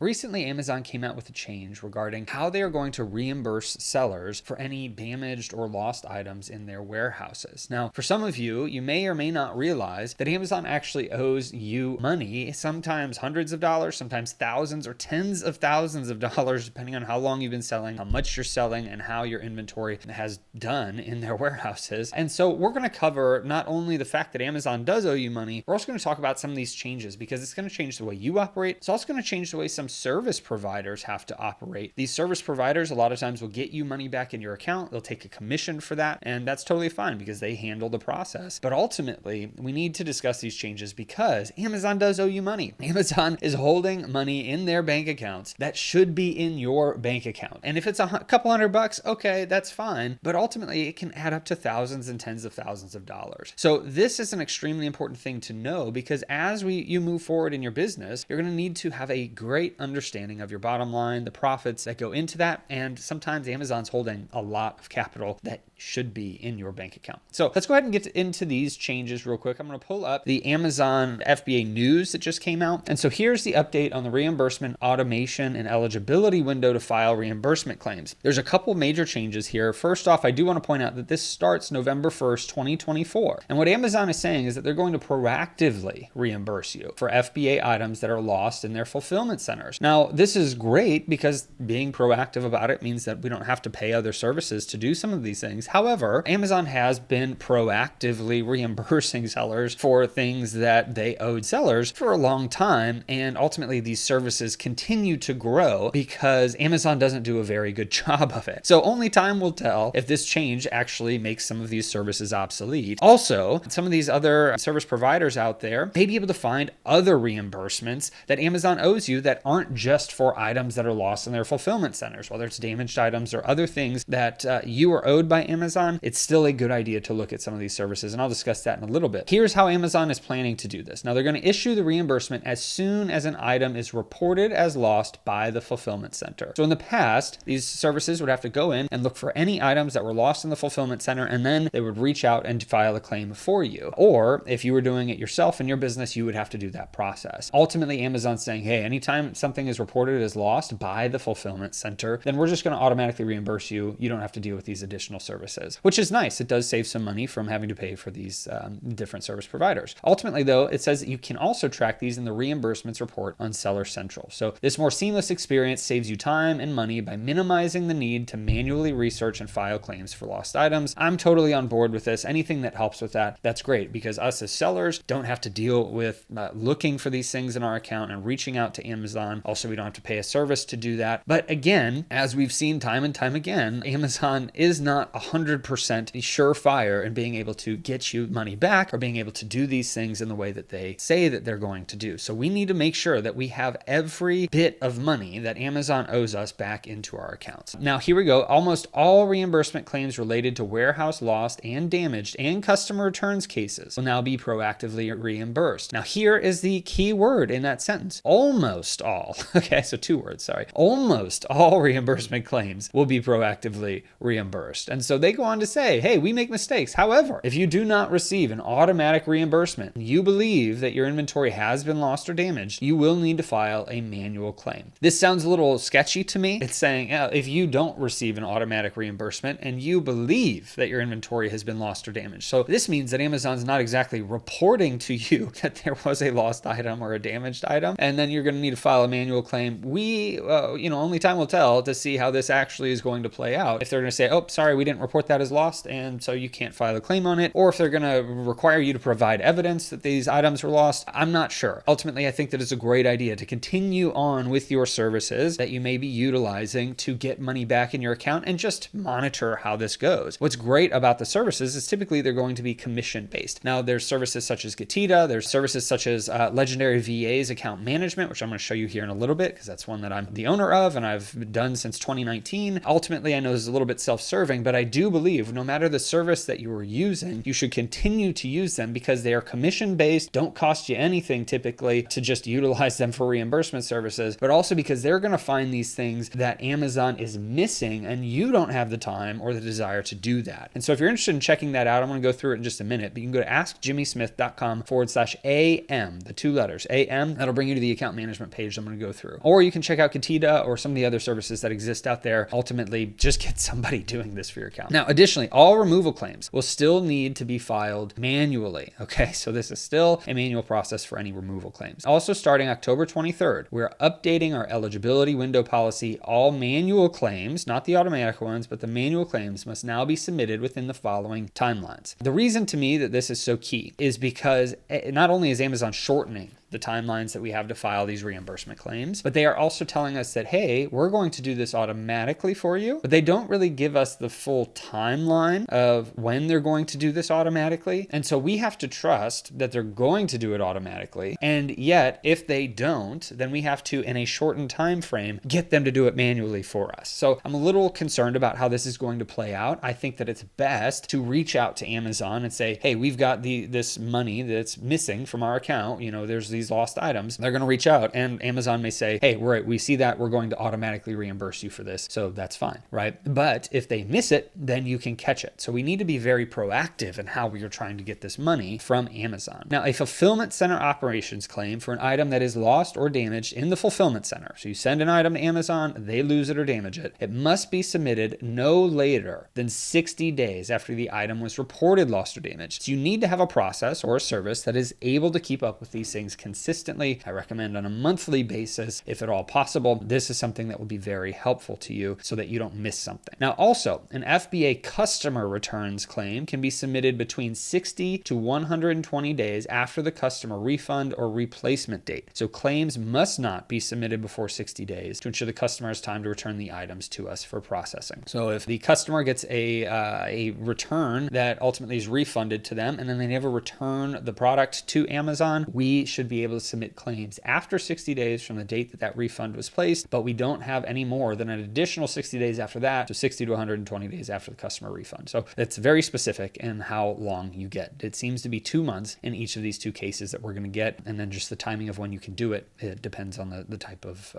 Recently, Amazon came out with a change regarding how they are going to reimburse sellers for any damaged or lost items in their warehouses. Now, for some of you, you may or may not realize that Amazon actually owes you money, sometimes hundreds of dollars, sometimes thousands or tens of thousands of dollars, depending on how long you've been selling, how much you're selling, and how your inventory has done in their warehouses. And so we're going to cover not only the fact that Amazon does owe you money, we're also going to talk about some of these changes because it's going to change the way you operate. It's also going to change the way some service providers have to operate. These service providers a lot of times will get you money back in your account. They'll take a commission for that, and that's totally fine because they handle the process. But ultimately, we need to discuss these changes because Amazon does owe you money. Amazon is holding money in their bank accounts that should be in your bank account. And if it's a couple $100, okay, that's fine. But ultimately, it can add up to thousands and tens of thousands of dollars. So this is an extremely important thing to know because as you move forward in your business, you're going to need to have a great understanding of your bottom line, the profits that go into that. And sometimes Amazon's holding a lot of capital that should be in your bank account. So let's go ahead and get into these changes real quick. I'm going to pull up the Amazon FBA news that just came out. And so here's the update on the reimbursement automation and eligibility window to file reimbursement claims. There's a couple major changes here. First off, I do want to point out that this starts November 1st, 2024. And what Amazon is saying is that they're going to proactively reimburse you for FBA items that are lost in their fulfillment centers. Now, this is great because being proactive about it means that we don't have to pay other services to do some of these things. However, Amazon has been proactively reimbursing sellers for things that they owed sellers for a long time. And ultimately, these services continue to grow because Amazon doesn't do a very good job of it. So only time will tell if this change actually makes some of these services obsolete. Also, some of these other service providers out there may be able to find other reimbursements that Amazon owes you that aren't just for items that are lost in their fulfillment centers, whether it's damaged items or other things that you are owed by Amazon. It's still a good idea to look at some of these services, and I'll discuss that in a little bit. Here's how Amazon is planning to do this. Now, they're going to issue the reimbursement as soon as an item is reported as lost by the fulfillment center. So in the past, these services would have to go in and look for any items that were lost in the fulfillment center, and then they would reach out and file a claim for you. Or if you were doing it yourself in your business, you would have to do that process. Ultimately, Amazon's saying, hey, anytime something is reported as lost by the fulfillment center, then we're just going to automatically reimburse you. You don't have to deal with these additional services, which is nice. It does save some money from having to pay for these different service providers. Ultimately, though, it says that you can also track these in the reimbursements report on Seller Central. So this more seamless experience saves you time and money by minimizing the need to manually research and file claims for lost items. I'm totally on board with this. Anything that helps with that, that's great because us as sellers don't have to deal with looking for these things in our account and reaching out to Amazon. Also, we don't have to pay a service to do that. But again, as we've seen time and time again, Amazon is not 100% surefire in being able to get you money back or being able to do these things in the way that they say that they're going to do. So we need to make sure that we have every bit of money that Amazon owes us back into our accounts. Now, here we go. Almost all reimbursement claims related to warehouse lost and damaged and customer returns cases will now be proactively reimbursed. Now, here is the key word in that sentence. Almost all. Okay, so two words, sorry. Almost all reimbursement claims will be proactively reimbursed. And so they go on to say, hey, we make mistakes. However, if you do not receive an automatic reimbursement, you believe that your inventory has been lost or damaged, you will need to file a manual claim. This sounds a little sketchy to me. It's saying if you don't receive an automatic reimbursement and you believe that your inventory has been lost or damaged. So this means that Amazon's not exactly reporting to you that there was a lost item or a damaged item, and then you're going to need to file a manual claim. Only time will tell to see how this actually is going to play out. If they're going to say, oh, sorry, we didn't report that as lost, and so you can't file a claim on it, or if they're going to require you to provide evidence that these items were lost, I'm not sure. Ultimately, I think that it's a great idea to continue on with your services that you may be utilizing to get money back in your account and just monitor how this goes. What's great about the services is typically they're going to be commission-based. Now, there's services such as Getita, there's services such as Legendary VA's account management, which I'm going to show you here in a little bit because that's one that I'm the owner of and I've done since 2019. Ultimately, I know this is a little bit self-serving, but I do believe no matter the service that you are using, you should continue to use them because they are commission-based, don't cost you anything typically to just utilize them for reimbursement services, but also because they're going to find these things that Amazon is missing and you don't have the time or the desire to do that. And so if you're interested in checking that out, I'm going to go through it in just a minute, but you can go to askjimmysmith.com/AM, the two letters, AM. That'll bring you to the account management page I'm someone to go through. Or you can check out Katita or some of the other services that exist out there. Ultimately, just get somebody doing this for your account. Now, additionally, all removal claims will still need to be filed manually. Okay, so this is still a manual process for any removal claims. Also, starting October 23rd, we're updating our eligibility window policy. All manual claims, not the automatic ones, but the manual claims must now be submitted within the following timelines. The reason to me that this is so key is because not only is Amazon shortening the timelines that we have to file these reimbursement claims, but they are also telling us that, hey, we're going to do this automatically for you, but they don't really give us the full timeline of when they're going to do this automatically. And so we have to trust that they're going to do it automatically. And yet, if they don't, then we have to, in a shortened time frame, get them to do it manually for us. So I'm a little concerned about how this is going to play out. I think that it's best to reach out to Amazon and say, hey, we've got this money that's missing from our account. There's these lost items. They're going to reach out, and Amazon may say, hey, we see that, we're going to automatically reimburse you for this. So that's fine, right? But if they miss it, then you can catch it. So we need to be very proactive in how we are trying to get this money from Amazon. Now, a fulfillment center operations claim for an item that is lost or damaged in the fulfillment center. So you send an item to Amazon, they lose it or damage it. It must be submitted no later than 60 days after the item was reported lost or damaged. So you need to have a process or a service that is able to keep up with these things consistently. I recommend on a monthly basis, if at all possible. This is something that will be very helpful to you so that you don't miss something. Now, also, an FBA customer returns claim can be submitted between 60 to 120 days after the customer refund or replacement date. So claims must not be submitted before 60 days to ensure the customer has time to return the items to us for processing. So if the customer gets a return that ultimately is refunded to them and then they never return the product to Amazon, we should be able to submit claims after 60 days from the date that refund was placed, but we don't have any more than an additional 60 days after that, so 60 to 120 days after the customer refund. So it's very specific in how long you get. It seems to be 2 months in each of these two cases that we're going to get, and then just the timing of when you can do it, it depends on the type of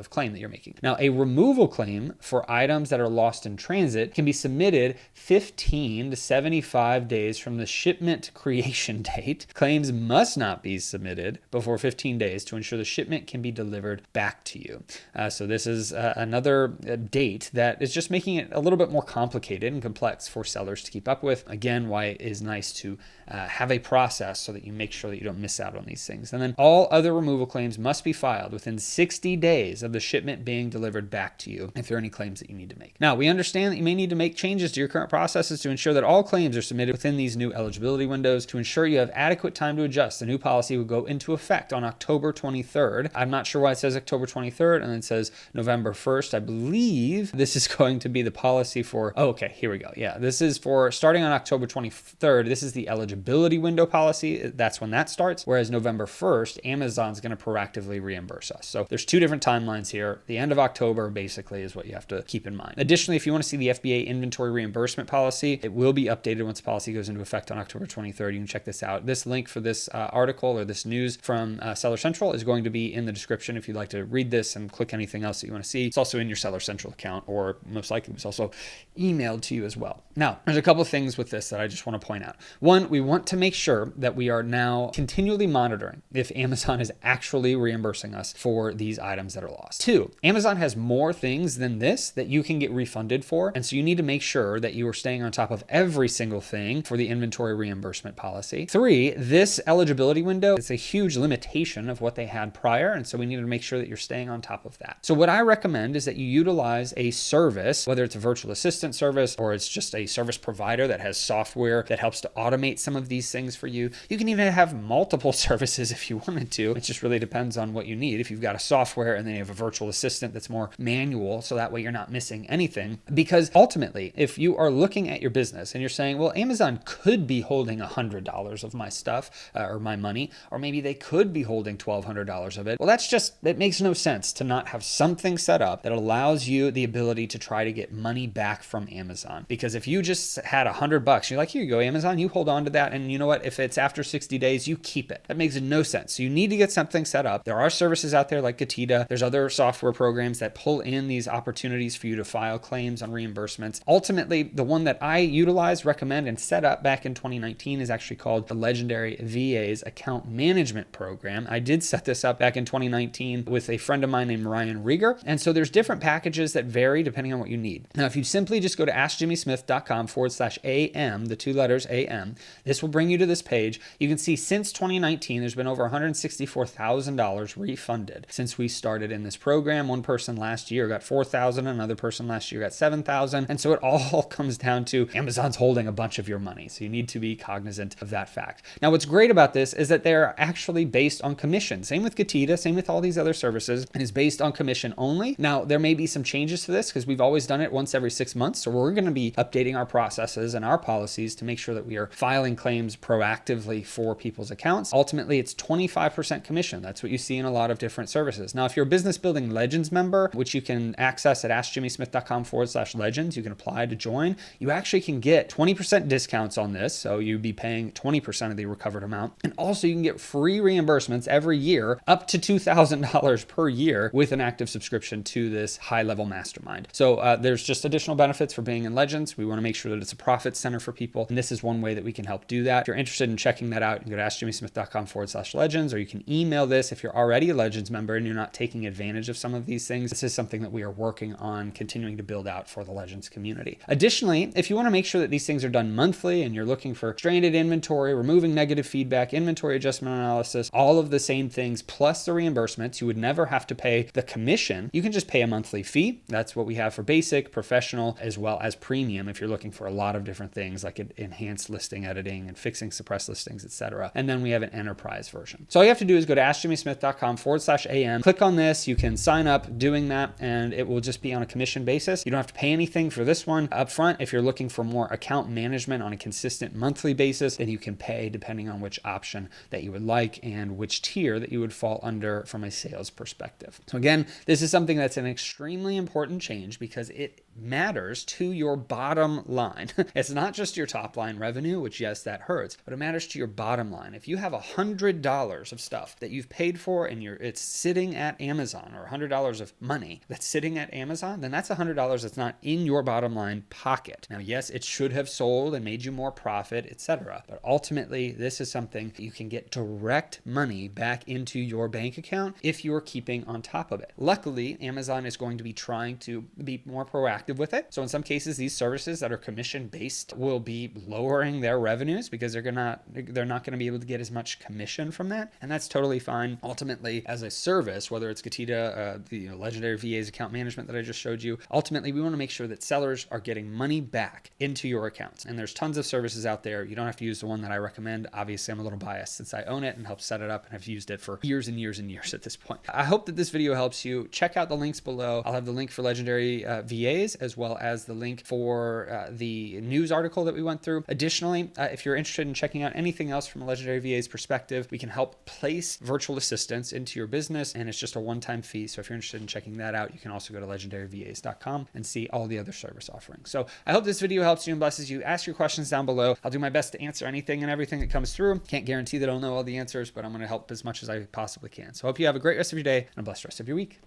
claim that you're making. Now, a removal claim for items that are lost in transit can be submitted 15 to 75 days from the shipment creation date. Claims must not be submitted before 15 days to ensure the shipment can be delivered back to you. So this is another date that is just making it a little bit more complicated and complex for sellers to keep up with. Again, why it is nice to have a process so that you make sure that you don't miss out on these things. And then all other removal claims must be filed within 60 days of the shipment being delivered back to you if there are any claims that you need to make. Now, we understand that you may need to make changes to your current processes to ensure that all claims are submitted within these new eligibility windows. To ensure you have adequate time to adjust, the new policy will go into effect on October 23rd. I'm not sure why it says October 23rd and then it says November 1st. I believe this is going to be the policy for, okay, here we go. Yeah, this is for starting on October 23rd. This is the eligibility window policy. That's when that starts. Whereas November 1st, Amazon's going to proactively reimburse us. So there's two different timelines here. The end of October basically is what you have to keep in mind. Additionally, if you want to see the FBA inventory reimbursement policy, it will be updated once the policy goes into effect on October 23rd. You can check this out. This link for this article or this news from Seller Central is going to be in the description if you'd like to read this and click anything else that you want to see. It's also in your Seller Central account, or most likely it's also emailed to you as well. Now, there's a couple of things with this that I just want to point out. One, we want to make sure that we are now continually monitoring if Amazon is actually reimbursing us for these items that are lost. Two, Amazon has more things than this that you can get refunded for. And so you need to make sure that you are staying on top of every single thing for the inventory reimbursement policy. Three, this eligibility window is a huge limitation of what they had prior. And so we need to make sure that you're staying on top of that. So what I recommend is that you utilize a service, whether it's a virtual assistant service or it's just a service provider that has software that helps to automate some of these things for you. You can even have multiple services if you wanted to. It just really depends on what you need. If you've got a software and then you have a virtual assistant that's more manual, so that way you're not missing anything. Because ultimately, if you are looking at your business and you're saying, well, Amazon could be holding $100 of my stuff or my money, or maybe they could be holding $1,200 of it. Well, it makes no sense to not have something set up that allows you the ability to try to get money back from Amazon. Because if you just had $100, you're like, here you go, Amazon, you hold on to that. And you know what? If it's after 60 days, you keep it. That makes no sense. So you need to get something set up. There are services out there like Katita. There's other software programs that pull in these opportunities for you to file claims on reimbursements. Ultimately, the one that I utilize, recommend, and set up back in 2019 is actually called the Legendary VA's Account Management management program. I did set this up back in 2019 with a friend of mine named Ryan Rieger. And so there's different packages that vary depending on what you need. Now, if you simply just go to askjimmysmith.com/AM, the 2 letters AM, this will bring you to this page. You can see since 2019, there's been over $164,000 refunded since we started in this program. One person last year got $4,000, another person last year got $7,000. And so it all comes down to Amazon's holding a bunch of your money. So you need to be cognizant of that fact. Now, what's great about this is that they're actually based on commission. Same with Getida, same with all these other services. It is based on commission only. Now, there may be some changes to this because we've always done it once every 6 months. So we're going to be updating our processes and our policies to make sure that we are filing claims proactively for people's accounts. Ultimately, it's 25% commission. That's what you see in a lot of different services. Now, if you're a Business Building Legends member, which you can access at askjimmysmith.com/legends, you can apply to join. You actually can get 20% discounts on this. So you'd be paying 20% of the recovered amount. And also you can get free reimbursements every year up to $2,000 per year with an active subscription to this high-level mastermind. So there's just additional benefits for being in Legends. We want to make sure that it's a profit center for people. And this is one way that we can help do that. If you're interested in checking that out, you can go to askjimmysmith.com/legends, or you can email this if you're already a Legends member and you're not taking advantage of some of these things. This is something that we are working on continuing to build out for the Legends community. Additionally, if you want to make sure that these things are done monthly and you're looking for stranded inventory, removing negative feedback, inventory adjustment analysis, all of the same things, plus the reimbursements, you would never have to pay the commission. You can just pay a monthly fee. That's what we have for basic, professional, as well as premium if you're looking for a lot of different things like enhanced listing editing and fixing suppressed listings, etc. And then we have an enterprise version. So all you have to do is go to askjimmysmith.com/AM, click on this. You can sign up doing that, and it will just be on a commission basis. You don't have to pay anything for this one up front. If you're looking for more account management on a consistent monthly basis, then you can pay depending on which option that you would like and which tier that you would fall under from a sales perspective. So again, this is something that's an extremely important change because it matters to your bottom line. It's not just your top line revenue, which yes, that hurts, but it matters to your bottom line. If you have $100 of stuff that you've paid for and it's sitting at Amazon, or $100 of money that's sitting at Amazon, then that's $100 that's not in your bottom line pocket. Now, yes, it should have sold and made you more profit, etc. But ultimately, this is something that you can get direct money back into your bank account if you're keeping on top of it. Luckily, Amazon is going to be trying to be more proactive with it. So in some cases, these services that are commission based will be lowering their revenues because they're not going to be able to get as much commission from that. And that's totally fine. Ultimately, as a service, whether it's Getida, the Legendary VA's account management that I just showed you, ultimately, we want to make sure that sellers are getting money back into your accounts. And there's tons of services out there. You don't have to use the one that I recommend. Obviously, I'm a little biased since I own it and helped set it up and have used it for years and years and years at this point. I hope that this video helps you. Check out the links below. I'll have the link for Legendary VAs as well as the link for the news article that we went through. Additionally, if you're interested in checking out anything else from a Legendary VA's perspective, we can help place virtual assistants into your business, and it's just a one-time fee. So if you're interested in checking that out, you can also go to legendaryvas.com and see all the other service offerings. So I hope this video helps you and blesses you. Ask your questions down below. I'll do my best to answer anything and everything that comes through. Can't guarantee that I'll know all the answers, but I'm going to help as much as I possibly can. So I hope you have a great rest of your day and a blessed rest of your week.